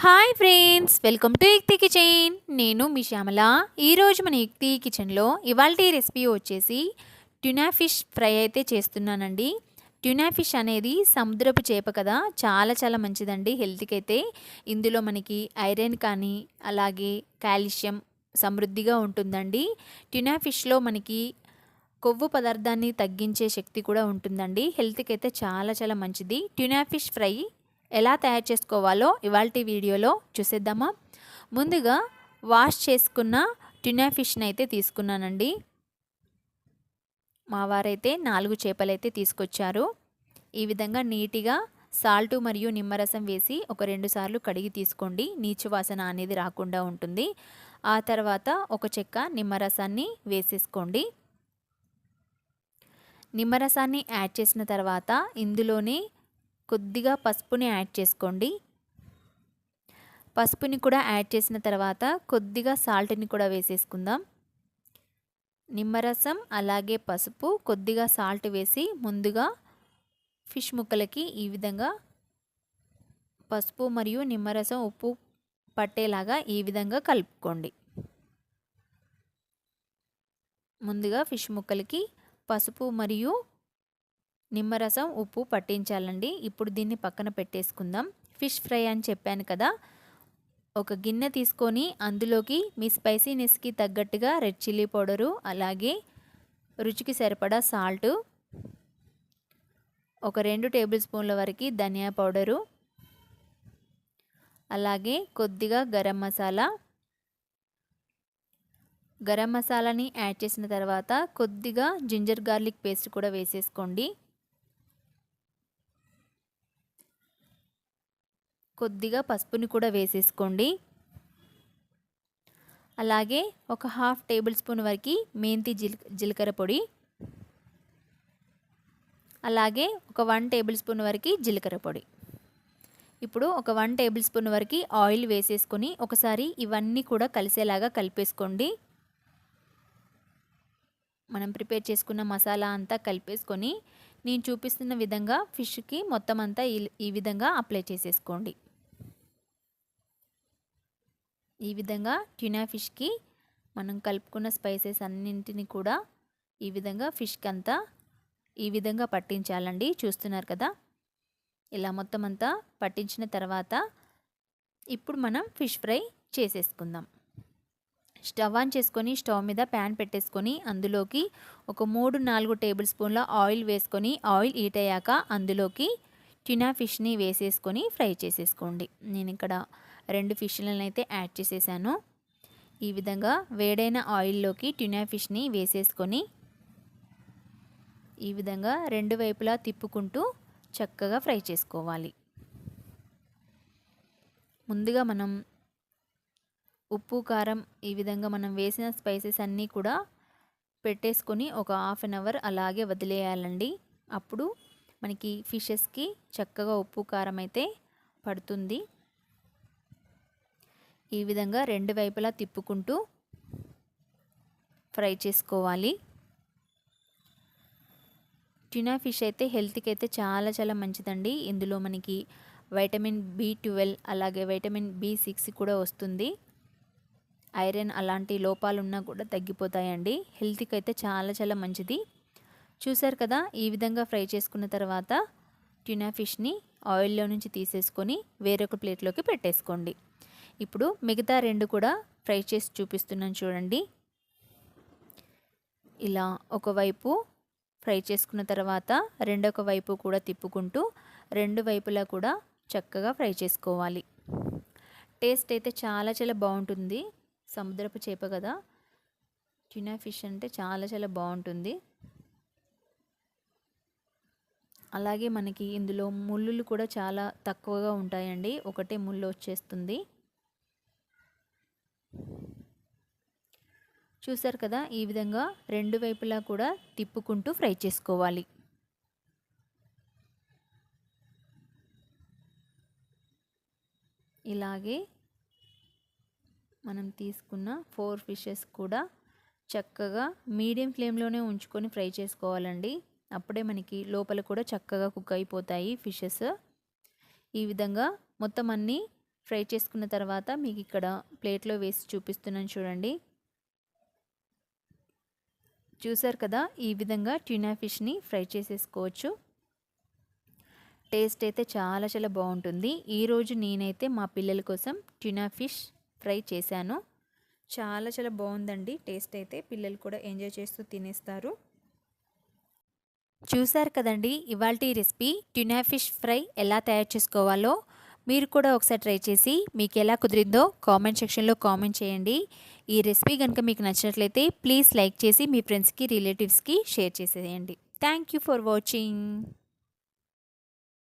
Hi friends, welcome to యుక్తి kitchen. నేను మీ శ్యామల. ఈరోజు మన యుక్తి కిచెన్లో ఇవాల్టి రెసిపీ వచ్చేసి ట్యూనా ఫిష్ ఫ్రై అయితే చేస్తున్నానండి. ట్యూనా ఫిష్ అనేది సముద్రపు చేప కదా, చాలా చాలా మంచిదండి హెల్త్కి అయితే. ఇందులో మనకి ఐరన్ కానీ అలాగే కాల్షియం సమృద్ధిగా ఉంటుందండి. ట్యూనా ఫిష్లో మనకి కొవ్వు పదార్థాన్ని తగ్గించే శక్తి కూడా ఉంటుందండి. హెల్త్కి అయితే చాలా చాలా మంచిది. ట్యూనా ఫిష్ ఫ్రై ఎలా తయారు చేసుకోవాలో ఇవాల్టి వీడియోలో చూసేద్దామా. ముందుగా వాష్ చేసుకున్న ట్యూనా ఫిష్ని అయితే తీసుకున్నానండి. మా వారైతే 4 చేపలైతే తీసుకొచ్చారు. ఈ విధంగా నీట్గా సాల్ట్ మరియు నిమ్మరసం వేసి ఒక 2 సార్లు కడిగి తీసుకోండి. నీచు వాసన అనేది రాకుండా ఉంటుంది. ఆ తర్వాత ఒక చెక్క నిమ్మరసాన్ని వేసేసుకోండి. నిమ్మరసాన్ని యాడ్ చేసిన తర్వాత ఇందులోనే కొద్దిగా పసుపుని యాడ్ చేసుకోండి. పసుపుని కూడా యాడ్ చేసిన తర్వాత కొద్దిగా సాల్ట్ని కూడా వేసేసుకుందాం. నిమ్మరసం అలాగే పసుపు కొద్దిగా సాల్ట్ వేసి ముందుగా ఫిష్ ముక్కలకి ఈ విధంగా పసుపు మరియు నిమ్మరసం ఉప్పు పట్టేలాగా ఈ విధంగా కలుపుకోండి. ముందుగా ఫిష్ ముక్కలకి పసుపు మరియు నిమ్మరసం ఉప్పు పట్టించాలండి. ఇప్పుడు దీన్ని పక్కన పెట్టేసుకుందాం. ఫిష్ ఫ్రై అని చెప్పాను కదా, ఒక గిన్నె తీసుకొని అందులోకి మీ స్పైసీనెస్కి తగ్గట్టుగా రెడ్ చిల్లీ పౌడరు అలాగే రుచికి సరిపడా సాల్టు, ఒక 2 టేబుల్ స్పూన్ల వరకు ధనియా పౌడరు, అలాగే కొద్దిగా గరం మసాలాని యాడ్ చేసిన తర్వాత కొద్దిగా జింజర్ గార్లిక్ పేస్ట్ కూడా వేసేసుకోండి. కొద్దిగా పసుపుని కూడా వేసేసుకోండి. అలాగే ఒక 1/2 టేబుల్ స్పూన్ వరకు మెంతి జీలకర్ర పొడి, అలాగే ఒక 1 టేబుల్ స్పూన్ వరకు జీలకర్ర పొడి. ఇప్పుడు ఒక 1 టేబుల్ స్పూన్ వరకు ఆయిల్ వేసేసుకొని ఒకసారి ఇవన్నీ కూడా కలిసేలాగా కలిపేసుకోండి. మనం ప్రిపేర్ చేసుకున్న మసాలా అంతా కలిపేసుకొని నేను చూపిస్తున్న విధంగా ఫిష్కి మొత్తం అంతా ఈ విధంగా అప్లై చేసేసుకోండి. ఈ విధంగా ట్యూనా ఫిష్కి మనం కలుపుకున్న స్పైసెస్ అన్నింటినీ కూడా ఈ విధంగా ఫిష్కి అంతా ఈ విధంగా పట్టించాలండి. చూస్తున్నారు కదా, ఇలా మొత్తం అంతా పట్టించిన తర్వాత ఇప్పుడు మనం ఫిష్ ఫ్రై చేసేసుకుందాం. స్టవ్ ఆన్ చేసుకొని స్టవ్ మీద ప్యాన్ పెట్టేసుకొని అందులోకి ఒక 3-4 టేబుల్ స్పూన్ల ఆయిల్ వేసుకొని ఆయిల్ హీట్ అయ్యాక అందులోకి ట్యూనా ఫిష్ని వేసేసుకొని ఫ్రై చేసేసుకోండి. నేను ఇక్కడ 2 ఫిష్లను అయితే యాడ్ చేసేసాను. ఈ విధంగా వేడైన ఆయిల్లోకి ట్యూనా ఫిష్ని వేసేసుకొని ఈ విధంగా 2 వైపులా తిప్పుకుంటూ చక్కగా ఫ్రై చేసుకోవాలి. ముందుగా మనం ఉప్పు కారం ఈ విధంగా మనం వేసిన స్పైసెస్ అన్నీ కూడా పెట్టేసుకొని ఒక 1/2 అవర్ అలాగే వదిలేయాలండి. అప్పుడు మనకి ఫిషెస్కి చక్కగా ఉప్పు కారం అయితే పడుతుంది. ఈ విధంగా 2 వైపులా తిప్పుకుంటూ ఫ్రై చేసుకోవాలి. ట్యూనా ఫిష్ అయితే హెల్త్కి అయితే చాలా చాలా మంచిదండి. ఇందులో మనకి వైటమిన్ B12 అలాగే వైటమిన్ B6 కూడా వస్తుంది. ఐరన్ అలాంటి లోపాలున్నా కూడా తగ్గిపోతాయండి. హెల్త్కి అయితే చాలా చాలా మంచిది. చూసారు కదా, ఈ విధంగా ఫ్రై చేసుకున్న తర్వాత ట్యూనా ఫిష్ని ఆయిల్లో నుంచి తీసేసుకొని వేరొక ప్లేట్లోకి పెట్టేసుకోండి. ఇప్పుడు మిగతా 2 కూడా ఫ్రై చేసి చూపిస్తున్నాను చూడండి. ఇలా ఒకవైపు ఫ్రై చేసుకున్న తర్వాత రెండొక వైపు కూడా తిప్పుకుంటూ 2 వైపులా కూడా చక్కగా ఫ్రై చేసుకోవాలి. టేస్ట్ అయితే చాలా చాలా బాగుంటుంది. సముద్రపు చేప కదా, ట్యూనా ఫిష్ అంటే చాలా చాలా బాగుంటుంది. అలాగే మనకి ఇందులో ముళ్ళులు కూడా చాలా తక్కువగా ఉంటాయండి. ఒకటే ముళ్ళు వచ్చేస్తుంది. చూసారు కదా, ఈ విధంగా 2 వైపులా కూడా తిప్పుకుంటూ ఫ్రై చేసుకోవాలి. ఇలాగే మనం తీసుకున్న 4 ఫిషెస్ కూడా చక్కగా మీడియం ఫ్లేమ్లోనే ఉంచుకొని ఫ్రై చేసుకోవాలండి. అప్పుడే మనకి లోపల కూడా చక్కగా కుక్ అయిపోతాయి ఫిషెస్. ఈ విధంగా మొత్తం అన్నీ ఫ్రై చేసుకున్న తర్వాత మీకు ఇక్కడ ప్లేట్లో వేసి చూపిస్తున్నాను చూడండి. చూసారు కదా, ఈ విధంగా ట్యూనా ఫిష్ని ఫ్రై చేసేసుకోవచ్చు. టేస్ట్ అయితే చాలా చాలా బాగుంటుంది. ఈరోజు నేనైతే మా పిల్లల కోసం ట్యూనా ఫిష్ ఫ్రై చేశాను. చాలా చాలా బాగుందండి టేస్ట్ అయితే. పిల్లలు కూడా ఎంజాయ్ చేస్తూ తినేస్తారు. చూసారు కదండి ఇవాల్టి రెసిపీ ట్యూనా ఫిష్ ఫ్రై ఎలా తయారు చేసుకోవాలో. మీరు కూడా ఒకసారి ట్రై చేసి మీకు ఎలా కుదిరిందో కామెంట్ సెక్షన్లో కామెంట్ చేయండి. ఈ రెసిపీ కనుక మీకు నచ్చినట్లయితే ప్లీజ్ లైక్ చేసి మీ ఫ్రెండ్స్కి రిలేటివ్స్కి షేర్ చేసేయండి. Thank you for watching.